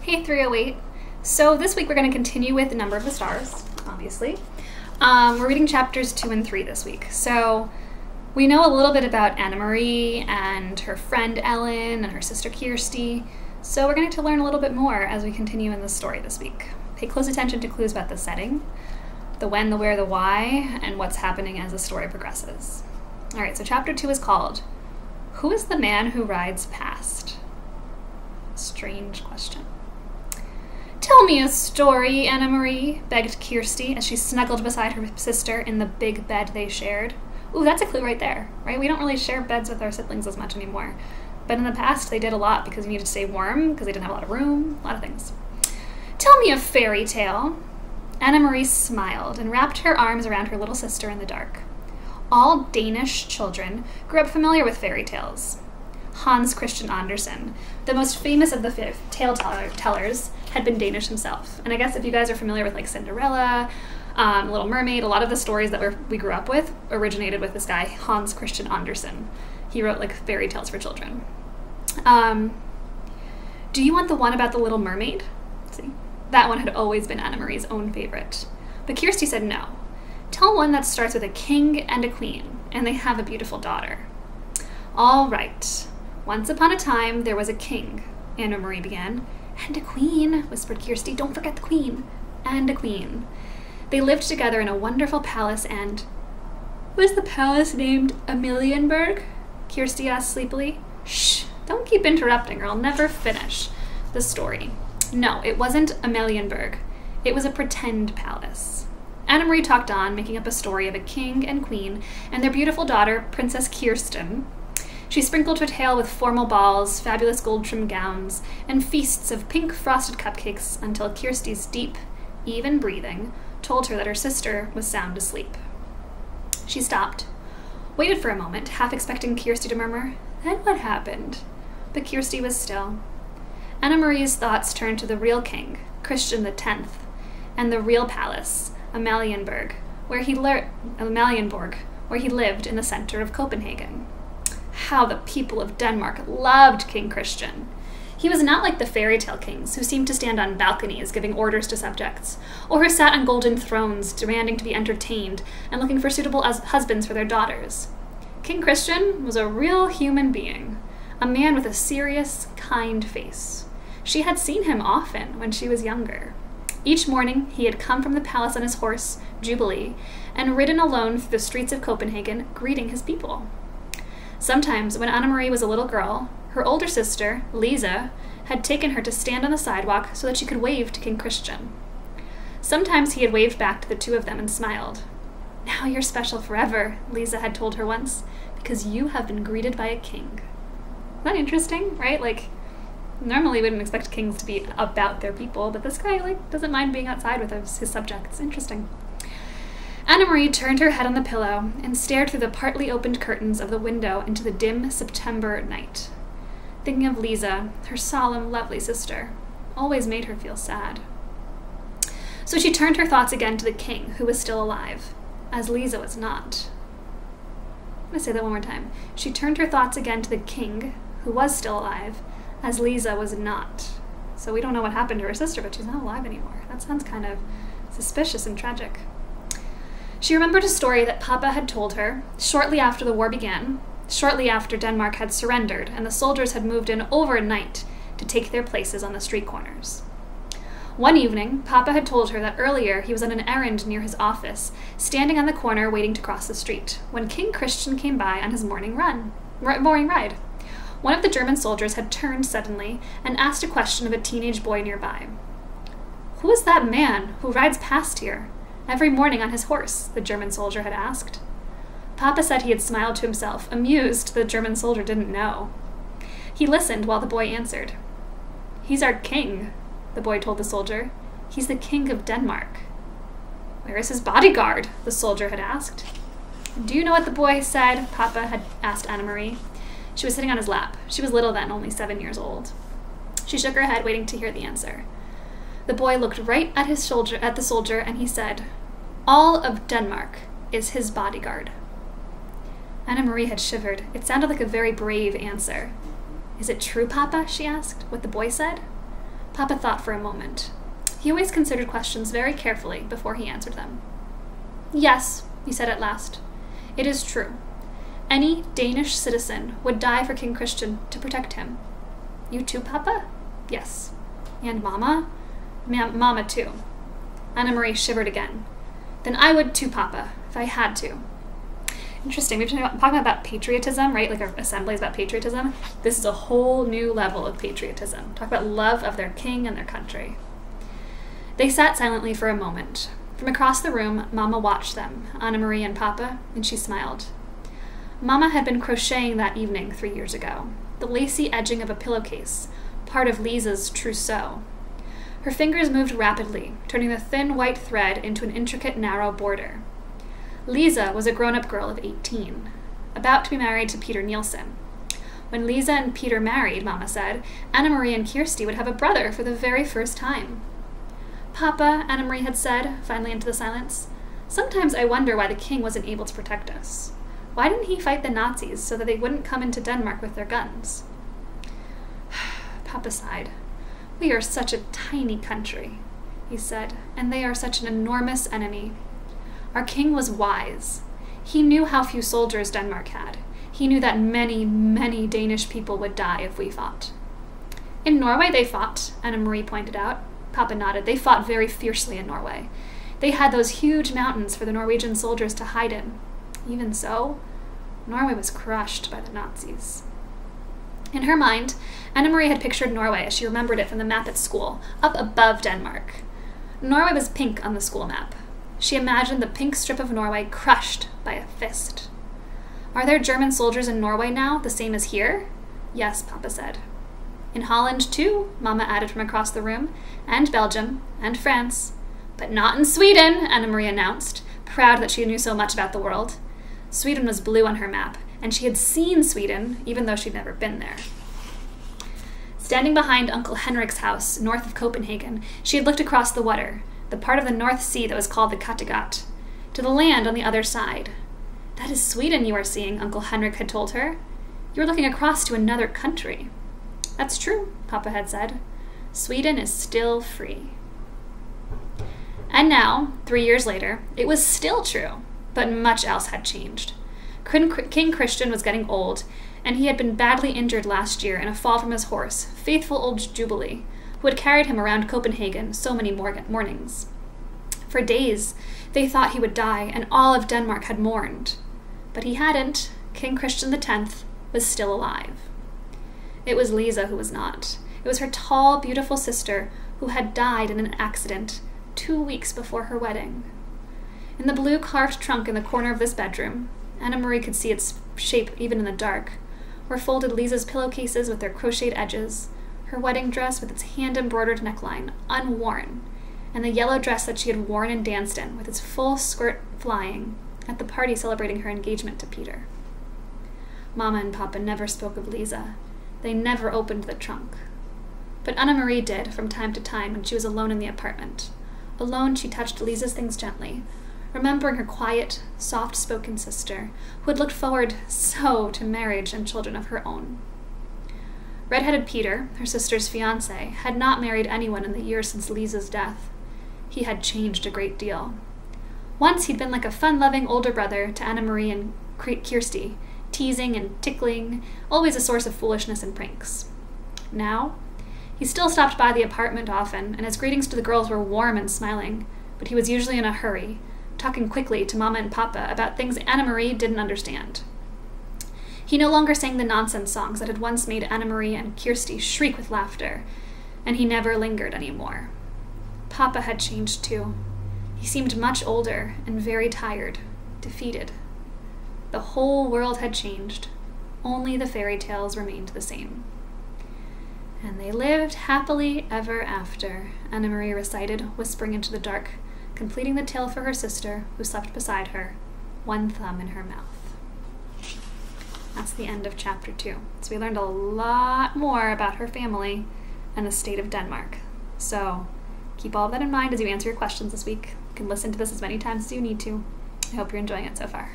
Hey 308. So this week we're going to continue with the Number of the Stars, obviously. We're reading chapters 2 and 3 this week. So we know a little bit about Anna Marie and her friend Ellen and her sister Kirsty. So we're going to learn a little bit more as we continue in the story this week. Pay close attention to clues about the setting, the when, the where, the why, and what's happening as the story progresses. All right, so chapter 2 is called, Who is the Man Who Rides Past? Strange question. Tell me a story, Anna Marie, begged Kirsty as she snuggled beside her sister in the big bed they shared. Ooh, that's a clue right there, right? We don't really share beds with our siblings as much anymore. But in the past, they did a lot because you needed to stay warm, because they didn't have a lot of room, a lot of things. Tell me a fairy tale. Anna Marie smiled and wrapped her arms around her little sister in the dark. All Danish children grew up familiar with fairy tales. Hans Christian Andersen, the most famous of the tale tellers, had been Danish himself. And I guess if you guys are familiar with like Cinderella, Little Mermaid, a lot of the stories that we grew up with originated with this guy, Hans Christian Andersen. He wrote like fairy tales for children. Do you want the one about the Little Mermaid? Let's see. That one had always been Anna Marie's own favorite. But Kirsty said no. Tell one that starts with a king and a queen, and they have a beautiful daughter. All right. Once upon a time, there was a king, Anna Marie began. And a queen, whispered Kirsty. Don't forget the queen. And a queen. They lived together in a wonderful palace and... Was the palace named Amalienburg? Kirsty asked sleepily. Shh, don't keep interrupting or I'll never finish the story. No, it wasn't Amalienburg. It was a pretend palace. Anna Marie talked on, making up a story of a king and queen and their beautiful daughter, Princess Kirsten. She sprinkled her tale with formal balls, fabulous gold-trimmed gowns, and feasts of pink frosted cupcakes until Kirsty's deep, even breathing told her that her sister was sound asleep. She stopped, waited for a moment, half expecting Kirsty to murmur, "Then what happened?" But Kirsty was still. Anna Marie's thoughts turned to the real king, Christian X, and the real palace, Amalienburg, where he lived in the center of Copenhagen. How the people of Denmark loved King Christian. He was not like the fairy tale kings who seemed to stand on balconies giving orders to subjects, or who sat on golden thrones demanding to be entertained and looking for suitable husbands for their daughters. King Christian was a real human being, a man with a serious, kind face. She had seen him often when she was younger. Each morning he had come from the palace on his horse, Jubilee, and ridden alone through the streets of Copenhagen, greeting his people. Sometimes, when Anna Marie was a little girl, her older sister, Lisa, had taken her to stand on the sidewalk so that she could wave to King Christian. Sometimes he had waved back to the two of them and smiled. "Now you're special forever," Lisa had told her once, "because you have been greeted by a king." Isn't that interesting, right? Like, normally we wouldn't expect kings to be about their people, but this guy, like, doesn't mind being outside with his subjects. Interesting. Anna Marie turned her head on the pillow and stared through the partly opened curtains of the window into the dim September night. Thinking of Lisa, her solemn, lovely sister, always made her feel sad. So she turned her thoughts again to the king, who was still alive, as Lisa was not. I'm going to say that one more time. She turned her thoughts again to the king, who was still alive, as Lisa was not. So we don't know what happened to her sister, but she's not alive anymore. That sounds kind of suspicious and tragic. She remembered a story that Papa had told her shortly after the war began, shortly after Denmark had surrendered and the soldiers had moved in overnight to take their places on the street corners. One evening, Papa had told her that earlier he was on an errand near his office, standing on the corner waiting to cross the street, when King Christian came by on his morning ride. One of the German soldiers had turned suddenly and asked a question of a teenage boy nearby. "Who is that man who rides past here every morning on his horse?" the German soldier had asked. Papa said he had smiled to himself, amused the German soldier didn't know. He listened while the boy answered. "He's our king," the boy told the soldier. "He's the king of Denmark." "Where is his bodyguard?" the soldier had asked. "Do you know what the boy said?" Papa had asked Anna Marie. She was sitting on his lap. She was little then, only 7 years old. She shook her head, waiting to hear the answer. The boy looked right at the soldier, and he said, "All of Denmark is his bodyguard." Anna Marie had shivered. It sounded like a very brave answer. "Is it true, Papa?" she asked, what the boy said. Papa thought for a moment. He always considered questions very carefully before he answered them. Yes, he said at last. It is true. Any Danish citizen would die for King Christian to protect him. You too, Papa? Yes. And Mama? Mama too. Anna-Marie shivered again. Then I would too, Papa, if I had to. Interesting. We've been talking about patriotism, right? Like our assembly is about patriotism. This is a whole new level of patriotism. Talk about love of their king and their country. They sat silently for a moment. From across the room, Mama watched them, Anna-Marie and Papa, and she smiled. Mama had been crocheting that evening 3 years ago, the lacy edging of a pillowcase, part of Lisa's trousseau. Her fingers moved rapidly, turning the thin white thread into an intricate, narrow border. Lisa was a grown-up girl of 18, about to be married to Peter Nielsen. When Lisa and Peter married, Mama said, Anna-Marie and Kirsty would have a brother for the very first time. Papa, Anna-Marie had said, finally into the silence, sometimes I wonder why the king wasn't able to protect us. Why didn't he fight the Nazis so that they wouldn't come into Denmark with their guns? Papa sighed. We are such a tiny country, he said, and they are such an enormous enemy. Our king was wise. He knew how few soldiers Denmark had. He knew that many, many Danish people would die if we fought. In Norway they fought, Anna-Marie pointed out. Papa nodded. They fought very fiercely in Norway. They had those huge mountains for the Norwegian soldiers to hide in. Even so, Norway was crushed by the Nazis. In her mind, Anna-Marie had pictured Norway as she remembered it from the map at school, up above Denmark. Norway was pink on the school map. She imagined the pink strip of Norway crushed by a fist. Are there German soldiers in Norway now, the same as here? Yes, Papa said. In Holland, too, Mama added from across the room, and Belgium, and France. But not in Sweden, Anna-Marie announced, proud that she knew so much about the world. Sweden was blue on her map, and she had seen Sweden, even though she'd never been there. Standing behind Uncle Henrik's house, north of Copenhagen, she had looked across the water, the part of the North Sea that was called the Kattegat, to the land on the other side. That is Sweden you are seeing, Uncle Henrik had told her. You are looking across to another country. That's true, Papa had said. Sweden is still free. And now, 3 years later, it was still true, but much else had changed. King Christian was getting old, and he had been badly injured last year in a fall from his horse, faithful old Jubilee, who had carried him around Copenhagen so many mornings. For days, they thought he would die, and all of Denmark had mourned. But he hadn't. King Christian X was still alive. It was Lisa who was not. It was her tall, beautiful sister who had died in an accident 2 weeks before her wedding. In the blue carved trunk in the corner of this bedroom, Anna-Marie could see its shape even in the dark, were folded Lisa's pillowcases with their crocheted edges, her wedding dress with its hand-embroidered neckline, unworn, and the yellow dress that she had worn and danced in, with its full skirt flying, at the party celebrating her engagement to Peter. Mama and Papa never spoke of Lisa. They never opened the trunk. But Anna-Marie did, from time to time, when she was alone in the apartment. Alone, she touched Lisa's things gently, remembering her quiet, soft-spoken sister, who had looked forward so to marriage and children of her own. Red-headed Peter, her sister's fiancé, had not married anyone in the years since Lisa's death. He had changed a great deal. Once he'd been like a fun-loving older brother to Anna-Marie and Kirsty, teasing and tickling, always a source of foolishness and pranks. Now, he still stopped by the apartment often, and his greetings to the girls were warm and smiling, but he was usually in a hurry, talking quickly to Mama and Papa about things Anna-Marie didn't understand. He no longer sang the nonsense songs that had once made Anna-Marie and Kirsty shriek with laughter, and he never lingered anymore. Papa had changed too. He seemed much older and very tired, defeated. The whole world had changed. Only the fairy tales remained the same. And they lived happily ever after, Anna-Marie recited, whispering into the dark, completing the tale for her sister, who slept beside her, one thumb in her mouth. That's the end of chapter 2. So we learned a lot more about her family and the state of Denmark. So keep all of that in mind as you answer your questions this week. You can listen to this as many times as you need to. I hope you're enjoying it so far.